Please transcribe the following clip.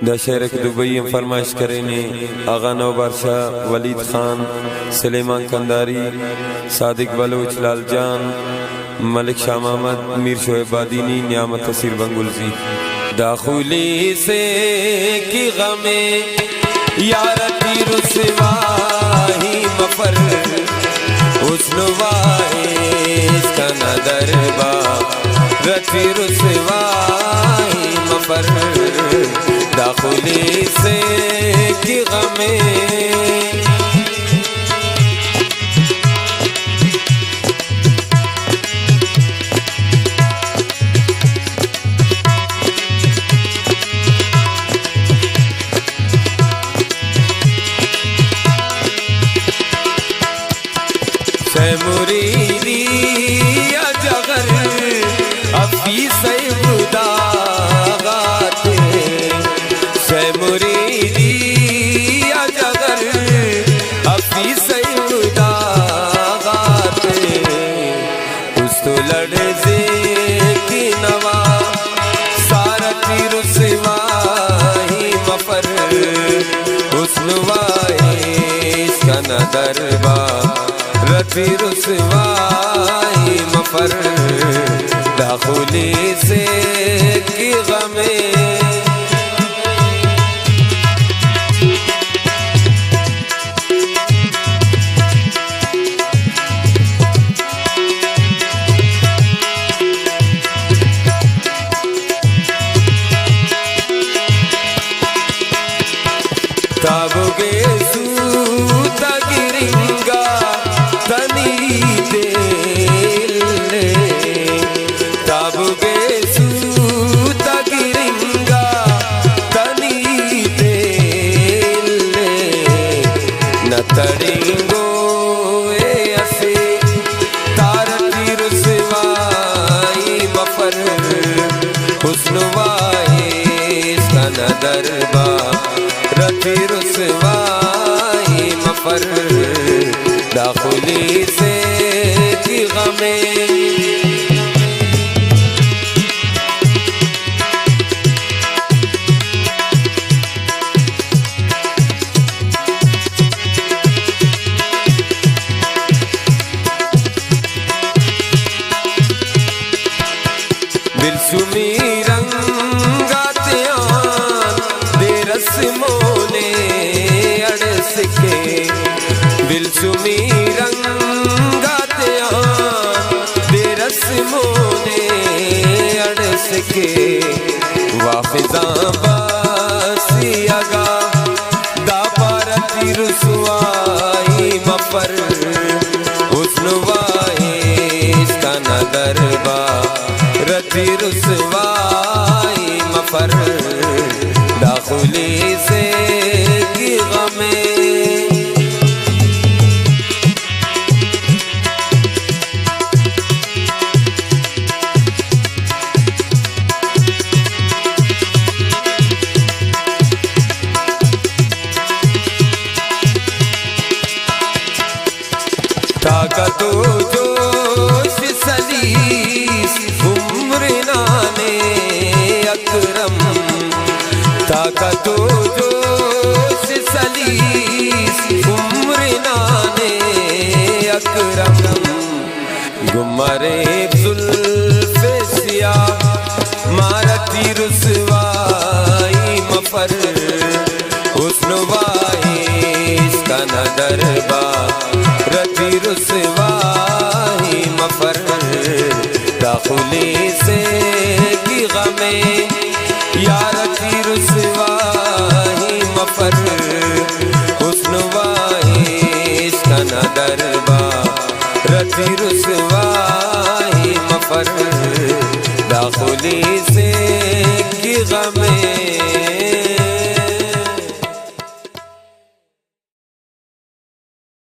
दशहरे के दुबई में फरमाइश करेने आगा नौ बादशाह वलीद खान, सलेमान कंदारी, सादिक बलोच, लाल जान, मलिक शाह महमद, मीर शोएब बादीनी, नियामत तसीर बंगुलजी। दाखुली से की गमे यारती रुसवाही मफर हुस्नवाइस का नदरबा रती रुसवाही मफर। दाखुली से की गमे मुरीदी अजगर अफी सैबुदागाते से मुरीदी अजगर अफी सैबुदागाते उस तो लड़जे की नवा सारती रुसवाही मफर हुस्नवाइस का नदरबा रती रुसवाही मफर। दाखुली से की गमे ताबुगे सूता गिरिंगा तनी दिल ने ताबुगे सूता गिरिंगा तनी दिल ने न तड़िंगो ए असे तारती रुसवाई मफर हुस्नवाइस का नदरबा रती रुसवाई मफर। दाखुली से की गमे दिलसुमी रंगाते दे रस्मों ने अड़स के दिलसुमी रंगाते दे रस्मों ने अड़स के वाफिजा बासियागा दापारती रुसवाई मफर हुस्नवाइस का नदरबा रती रुसवाई मफर। दाखुली से की गमे ताकतो जोश सलीस उम्र नाने अकरम ताकतो जोश सलीस उम्र नाने अकरम गुमरे जुल्फ़े सिया मारती रुसवाई मफर हुस्नवाइस का नदरबा रती रुसवाही मफर। दाखुली से की गमे यारती रुसवाही मफर हुस्नवाइस का नदरबा रती रुसवाही मफर। दाखुली से की गमे